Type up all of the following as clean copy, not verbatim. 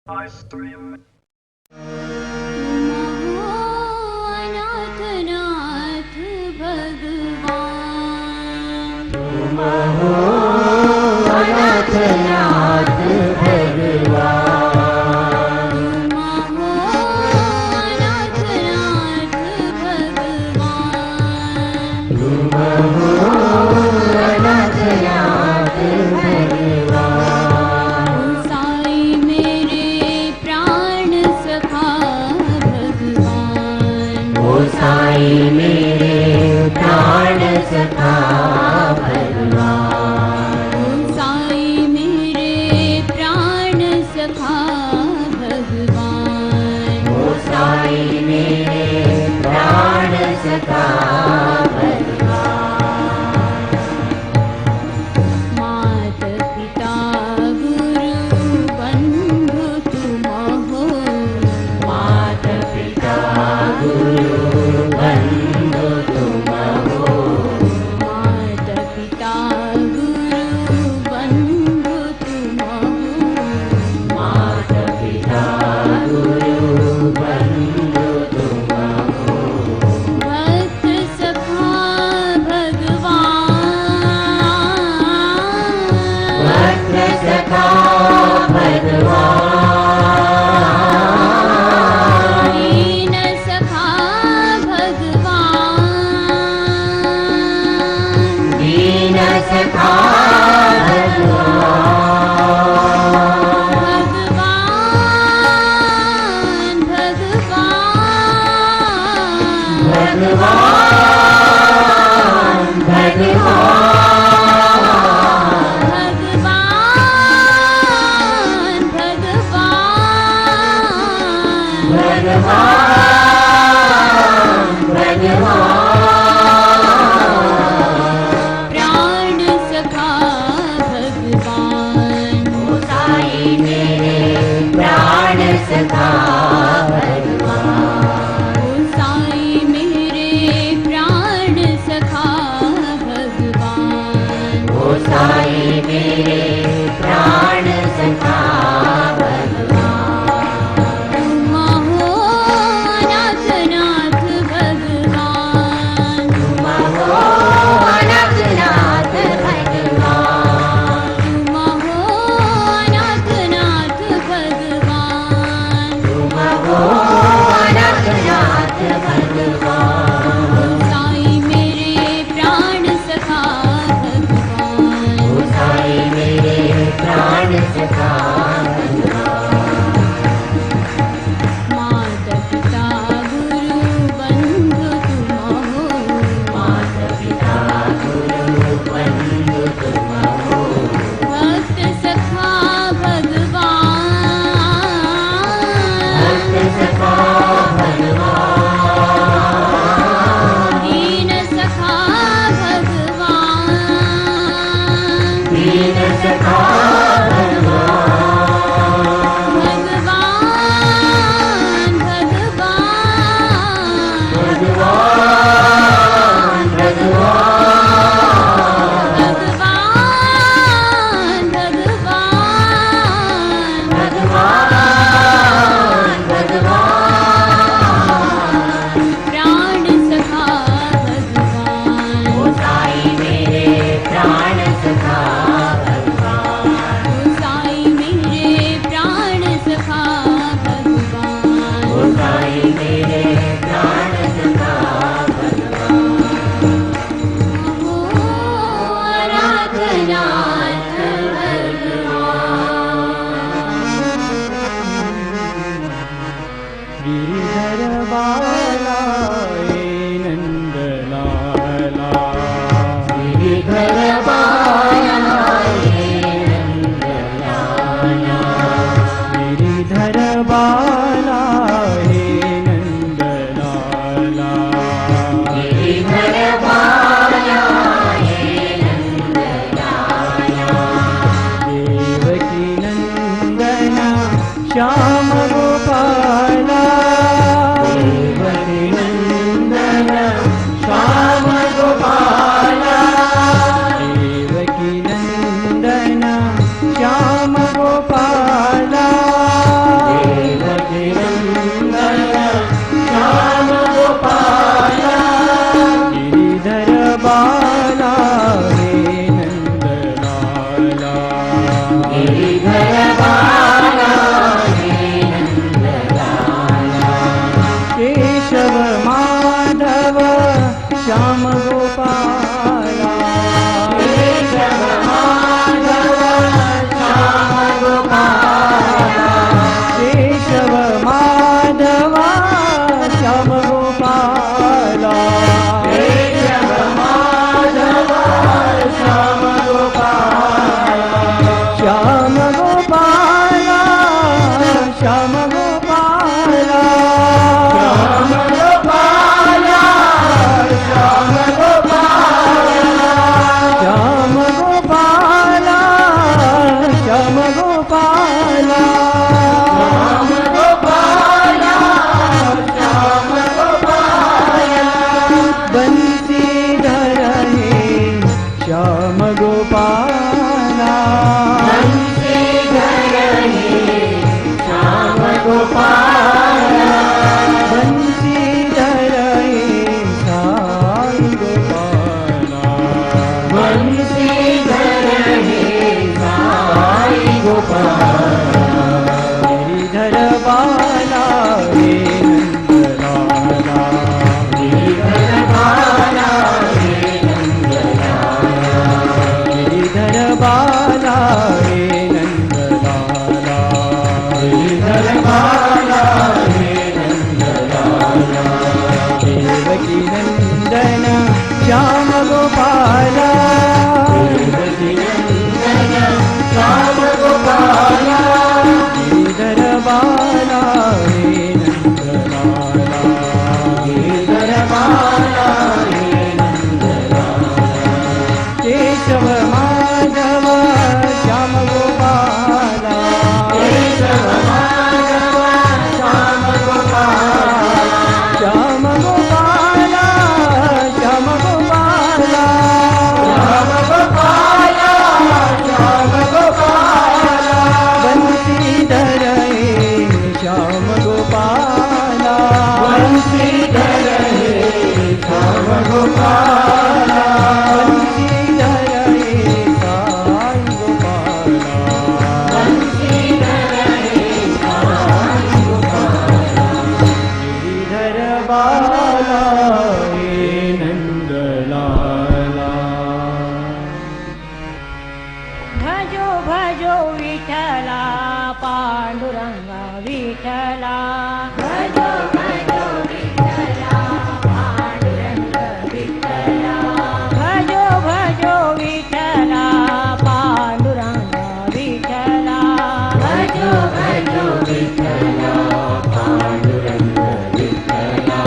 I stream. अनाथ नाथ भगवान तुम हो अनाथ नाथ भगवान। तुम हो अनाथ नाथ भगवान तुम हो अनाथ नाथ भगवान। साई मेरे प्राण सखा भगवान ओ साई मेरे प्राण सखा भगवान। साई मेरे प्राण सखा भगवान ओ साई मेरे प्राण सखा भगवान। मात पिता गुरु बंधु तुम हो मात पिता गुरु बंधु तुम हो। मात पिता गुरु बंधु तुम हो मात पिता गुरु बंधु तुम हो। भक्त सखा भगवान भक्त सखा भगवान। दीन सखा भगवान दीन सखा भगवान। भगवान भगवान भगवान भगवान भगवान भगवान भगवान। प्राण सखा भगवान ओ साई मेरे प्राण सखा भगवान। ओ साई मेरे प्राण सखा भगवान ओ साई मेरे प्राण सखा भगवान। तुम हो अनाथ नाथ भगवान तुम हो अनाथ नाथ भगवान। तुम हो अनाथ नाथ भगवान तुम हो अनाथ नाथ भगवान। साई मेरे प्राण सखा भगवान ओ साई मेरे प्राण सखा भगवान। मात पिता गुरु बंधु तुम हो मात पिता गुरु बंधु तुम हो। भक्त सखा भगवान भक्त सखा भगवान। दीन सखा भगवान दीन सखा भगवान। भगवान भगवान भगवान भगवान। भगवान भगवान भगवान भगवान। प्राण सखा भगवान ओ साई मेरे प्राण सखा भगवान। ओ साई मेरे प्राण सखा भगवान ओ साई मेरे प्राण सखा भगवान। हो अनाथ नाथ गिरिधर बाला नंदलाला गिरिधर बाला हे नंदलाला। गिरिधर बाला हे नंदलाला गिरिधर बाला हे नंदलाला। देवकी नंदना श्याम गोपाला देवकी नंदन श्याम गोपाला। देवकी नंदना श्याम गोपाला श्याम गोपाला श्याम गोपाला बंसीधर हे श्याम गोपाला बंसीधर हे श्याम गोपाला बंसीधर हे साई गोपाला बंसीधर हे साई गोपाला गिरिधर बाला हे नंदलाला गिरिधर बाला हे नंदलाला गिरिधर बाला हे नंदलाला गिरिधर बाला हे नंदलाला देवकी नंदन श्याम गोपाला देवकी नंदन श्याम गोपाला गिरिधर बाला हे नंदलाला गिरिधर बाला हे नंदलाला केशव माधव श्याम गोपाला केशव माधव श्याम गोपाला श्याम गोपाला श्याम गोपाला श्याम गोपाला श्याम गोपाला बंसीधर हे श्याम गोपाला बंसीधर हे श्याम गोपाला बंसीधर हे साई गोपाला बंसीधर हे श्याम गोपाला गिरिधर बाला हे नंदलाला भजो भजो विठला पांडुरंगा विठला भजो भजो विठला पांडुरंग विठला भजो भजो विठला पांडुरंग विठला भजो भजो विठला पांडुरंग विठ्ठला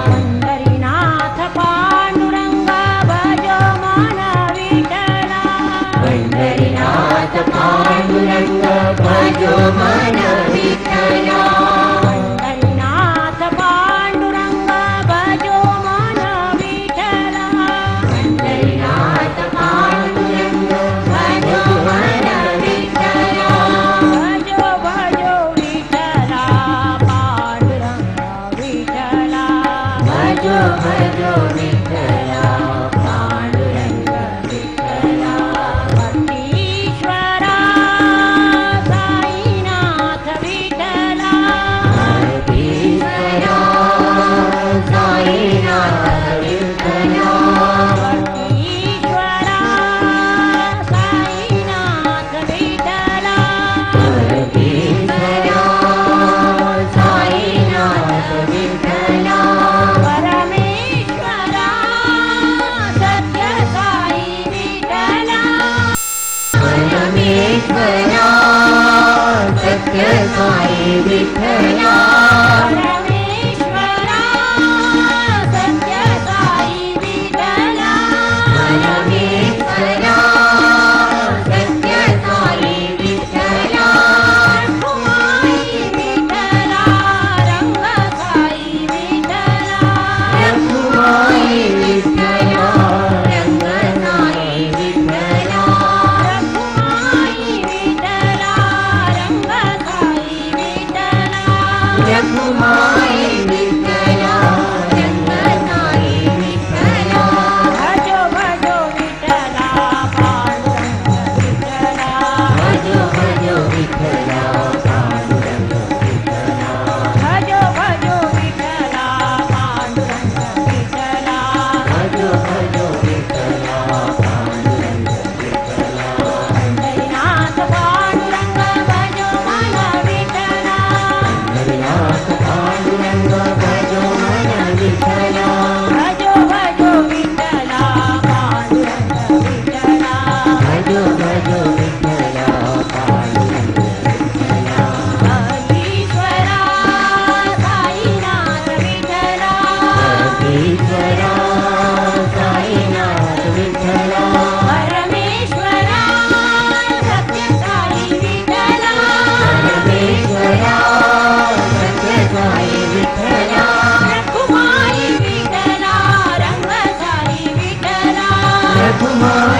पंढरीनाथ पांडुरंगा भजो मन विठला पंढरीनाथ पांडुरंग भजो मन विठ्ठला पंढरीनाथ पांडुरंग भजो मन विठला पंढरीनाथ पांडुरंग भजो मन विठ्ठला भजो भजो विठला पांडुरंग विठला भजो भजो विठ्ठला पांडुरंग विठ्ठला भक्तीश्वरा साईनाथ तुम्हारा